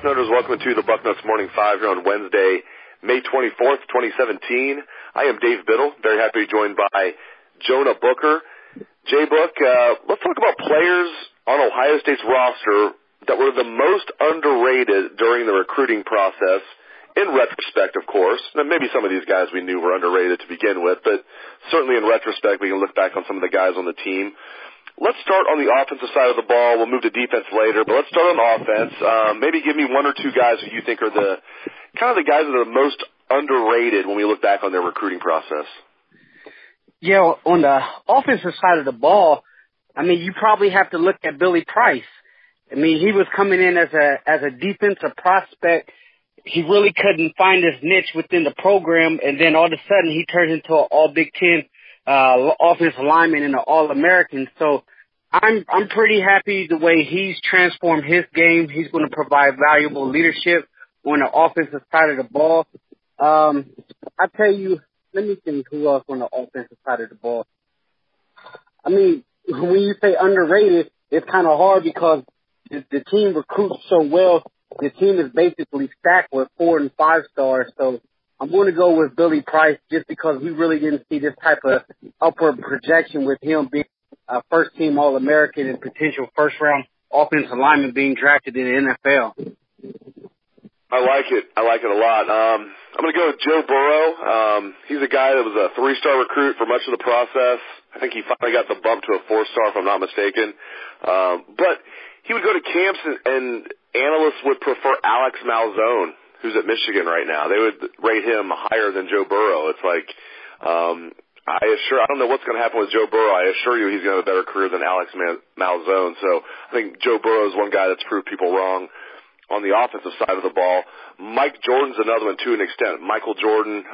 Bucknutters. Welcome to the Bucknuts Morning 5 here on Wednesday, May 24th, 2017. I am Dave Biddle. Very happy to be joined by Jonah Booker. J-Book, let's talk about players on Ohio State's roster that were the most underrated during the recruiting process, in retrospect, of course. Now, maybe some of these guys we knew were underrated to begin with, but certainly in retrospect we can look back on some of the guys on the team. Let's start on the offensive side of the ball. We'll move to defense later, but let's start on offense. Maybe give me one or two guys who you think are the kind of the guys that are the most underrated when we look back on their recruiting process. Yeah, on the offensive side of the ball, I mean, you probably have to look at Billy Price. I mean, he was coming in as a defensive prospect. He really couldn't find his niche within the program, and then all of a sudden he turned into an All Big Ten offensive lineman and an All-American. So I'm pretty happy the way he's transformed his game. He's going to provide valuable leadership on the offensive side of the ball. I tell you, let me think who else on the offensive side of the ball. I mean, when you say underrated, it's kind of hard because the team recruits so well. The team is basically stacked with 4 and 5 stars. So I'm going to go with Billy Price just because we really didn't see this type of upward projection with him being a first-team All-American and potential first-round offensive lineman being drafted in the NFL. I like it. I like it a lot. I'm going to go with Joe Burrow. He's a guy that was a 3-star recruit for much of the process. I think he finally got the bump to a 4-star, if I'm not mistaken. But he would go to camps and analysts would prefer Alex Malzone, who's at Michigan right now. They would rate him higher than Joe Burrow. It's like, I don't know what's going to happen with Joe Burrow. I assure you he's going to have a better career than Alex Malzone. So I think Joe Burrow is one guy that's proved people wrong on the offensive side of the ball. Mike Jordan's another one to an extent. Michael Jordan,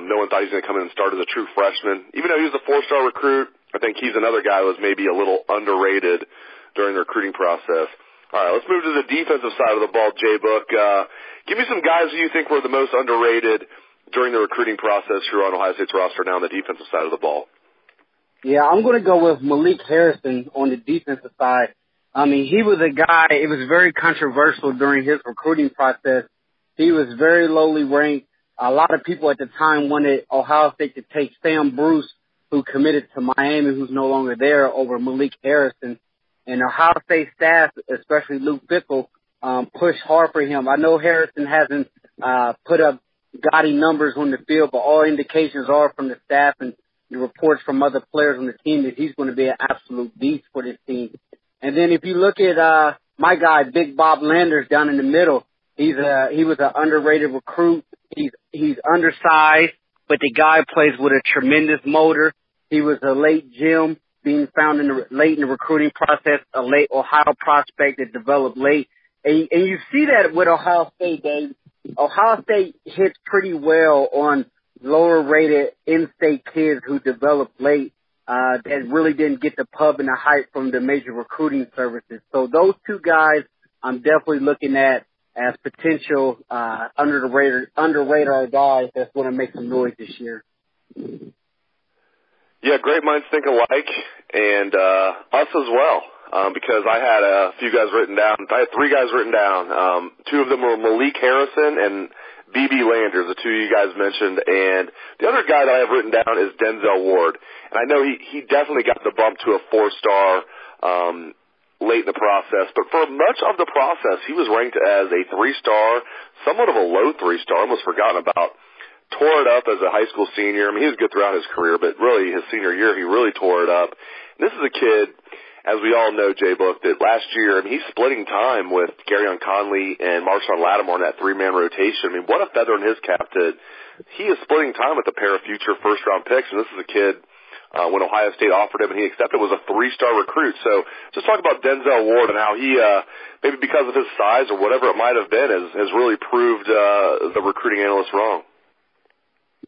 no one thought he was going to come in and start as a true freshman. Even though he was a 4-star recruit, I think he's another guy who was maybe a little underrated during the recruiting process. All right, let's move to the defensive side of the ball, J-Book. Give me some guys who you think were the most underrated during the recruiting process here on Ohio State's roster now on the defensive side of the ball. Yeah, I'm going to go with Malik Harrison on the defensive side. I mean, he was a guy, it was very controversial during his recruiting process. He was very lowly ranked. A lot of people at the time wanted Ohio State to take Sam Bruce, who committed to Miami, who's no longer there, over Malik Harrison. And Ohio State staff, especially Luke Fickell, pushed hard for him. I know Harrison hasn't put up gaudy numbers on the field, but all indications are from the staff and the reports from other players on the team that he's going to be an absolute beast for this team. And then if you look at my guy, Big Bob Landers, down in the middle, he was an underrated recruit. He's undersized, but the guy plays with a tremendous motor. He was a late Jim, being found late in the recruiting process, a late Ohio prospect that developed late. And you see that with Ohio State, Dave. Ohio State hits pretty well on lower-rated in-state kids who developed late that really didn't get the pub and the hype from the major recruiting services. So those two guys I'm definitely looking at as potential under-radar guys that's going to make some noise this year. Yeah, great minds think alike, and us as well, because I had a few guys written down. I had 3 guys written down. 2 of them were Malik Harrison and B.B. Landers, the 2 you guys mentioned, and the other guy that I have written down is Denzel Ward. And I know he definitely got the bump to a 4-star late in the process, but for much of the process, he was ranked as a 3-star, somewhat of a low 3-star, almost forgotten about. Tore it up as a high school senior. I mean, he was good throughout his career, but really his senior year, he really tore it up. And this is a kid, as we all know, J-Book, that last year, I mean, he's splitting time with Garyon Conley and Marshawn Lattimore in that 3-man rotation. I mean, what a feather in his cap that he is splitting time with a pair of future first-round picks, and this is a kid when Ohio State offered him and he accepted was a 3-star recruit. So just talk about Denzel Ward and how he, maybe because of his size or whatever it might have been, has really proved the recruiting analysts wrong.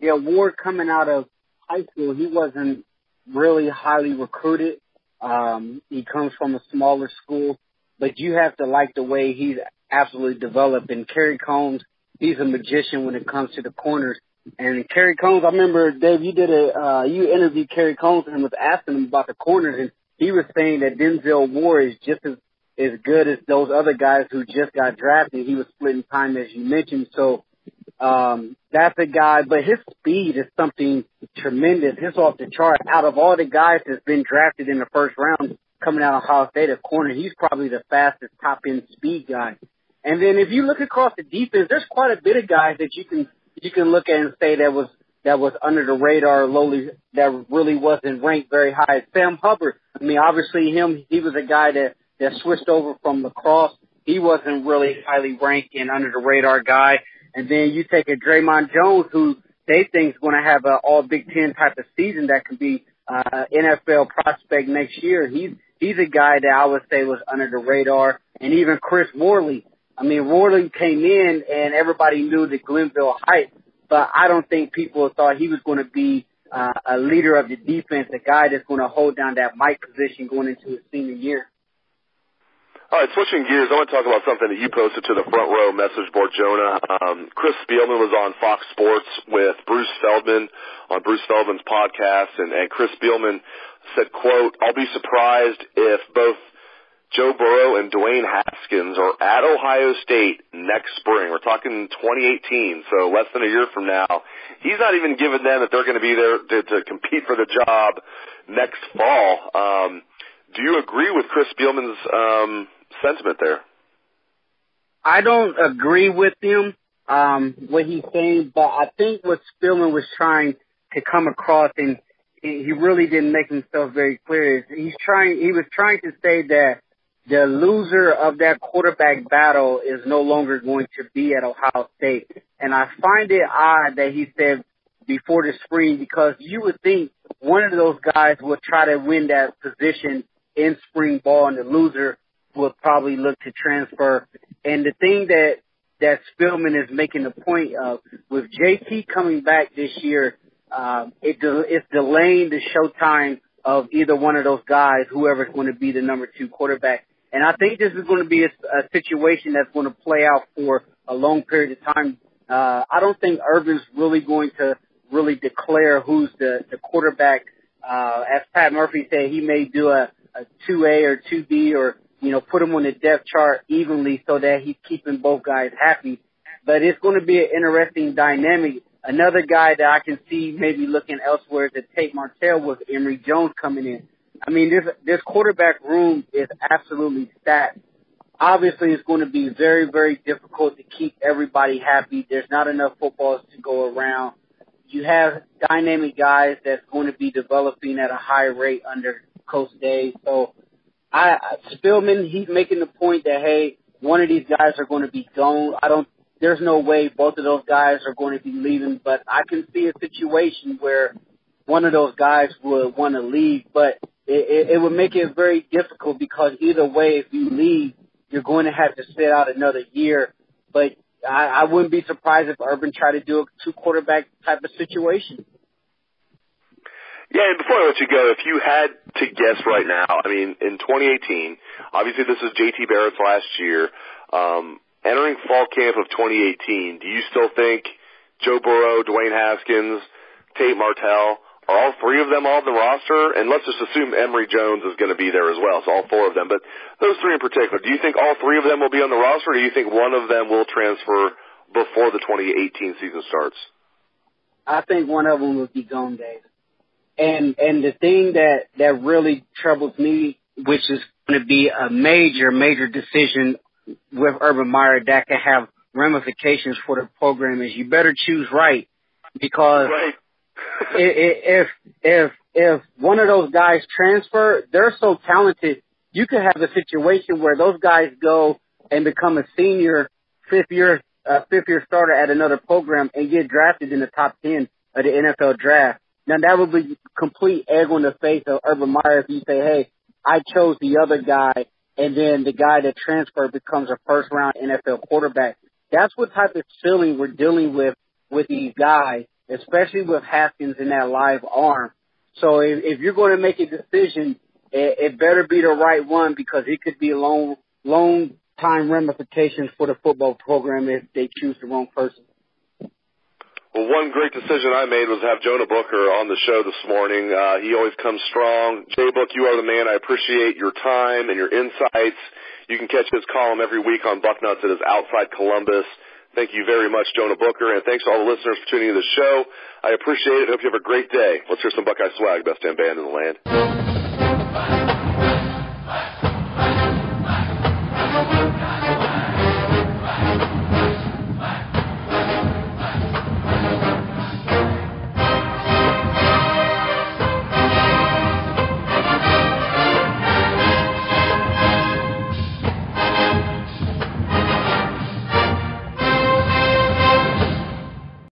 Yeah, Ward coming out of high school, he wasn't really highly recruited. He comes from a smaller school, but you have to like the way he's absolutely developed. And Kerry Combs, he's a magician when it comes to the corners. And Kerry Combs, I remember, Dave, you interviewed Kerry Combs and was asking him about the corners, and he was saying that Denzel Ward is just as as good as those other guys who just got drafted. He was splitting time, as you mentioned. So that's a guy, but his speed is something tremendous. It's off the chart. Out of all the guys that's been drafted in the first round coming out of Ohio State at corner, he's probably the fastest top-end speed guy. And then if you look across the defense, there's quite a bit of guys that you can look at and say that was under the radar, lowly, that really wasn't ranked very high. Sam Hubbard, I mean, obviously he was a guy that switched over from lacrosse. He wasn't really highly ranked and under the radar guy. And then you take a Draymond Jones, who they think is going to have an all Big Ten type of season that could be NFL prospect next year. He's a guy that I would say was under the radar. And even Chris Worley. I mean, Worley came in and everybody knew the Glenville hype, but I don't think people thought he was going to be a leader of the defense, a guy that's going to hold down that Mike position going into his senior year. All right, switching gears, I want to talk about something that you posted to the front row message board, Jonah. Chris Spielman was on Fox Sports with Bruce Feldman on Bruce Feldman's podcast, and Chris Spielman said, quote, "I'll be surprised if both Joe Burrow and Dwayne Haskins are at Ohio State next spring." We're talking 2018, so less than a year from now. He's not even giving them that they're going to be there to compete for the job next fall. Do you agree with Chris Spielman's sentiment there? I don't agree with him, what he's saying, but I think what Spielman was trying to come across, and he really didn't make himself very clear, is he was trying to say that the loser of that quarterback battle is no longer going to be at Ohio State. And I find it odd that he said before the spring, because you would think one of those guys would try to win that position in spring ball, and the loser would probably look to transfer. And the thing that Spielman is making the point of, with JT coming back this year, it's delaying the showtime of either one of those guys, whoever's going to be the number 2 quarterback. And I think this is going to be a situation that's going to play out for a long period of time. I don't think Urban's really going to really declare who's the quarterback. As Pat Murphy said, he may do a 2A or 2B, or, put them on the depth chart evenly so that he's keeping both guys happy. But it's going to be an interesting dynamic. Another guy that I can see maybe looking elsewhere to Tate Martell was Emory Jones coming in. I mean, this quarterback room is absolutely stacked. Obviously, it's going to be very, very difficult to keep everybody happy. There's not enough footballs to go around. You have dynamic guys that's going to be developing at a high rate under Coach Dave. So Spielman, he's making the point that, hey, one of these guys are going to be gone. There's no way both of those guys are going to be leaving, but I can see a situation where one of those guys would want to leave, but it would make it very difficult, because either way, if you leave, you're going to have to sit out another year. But I wouldn't be surprised if Urban tried to do a 2-quarterback type of situation. Yeah, and before I let you go, if you had to guess right now, I mean, in 2018, obviously this is JT Barrett's last year, entering fall camp of 2018, do you still think Joe Burrow, Dwayne Haskins, Tate Martell, are all 3 of them on the roster? And let's just assume Emory Jones is going to be there as well, so all 4 of them. But those 3 in particular, do you think all 3 of them will be on the roster, or do you think one of them will transfer before the 2018 season starts? I think one of them will be gone, Dave. And the thing that really troubles me, which is going to be a major, major decision with Urban Meyer that can have ramifications for the program, is you better choose right, because if one of those guys transfer, they're so talented, you could have a situation where those guys go and become a senior, fifth year starter at another program and get drafted in the top 10 of the NFL draft. Now, that would be complete egg on the face of Urban Meyer if you say, hey, I chose the other guy, and then the guy that transferred becomes a first-round NFL quarterback. That's what type of ceiling we're dealing with these guys, especially with Haskins in that live arm. So if you're going to make a decision, it better be the right one, because it could be long-time ramifications for the football program if they choose the wrong person. Well, one great decision I made was to have Jonah Booker on the show this morning. He always comes strong. J-Book, you are the man. I appreciate your time and your insights. You can catch his column every week on Bucknuts. It is Outside Columbus. Thank you very much, Jonah Booker, and thanks to all the listeners for tuning in to the show. I appreciate it. Hope you have a great day. Let's hear some Buckeye swag, best damn band in the land.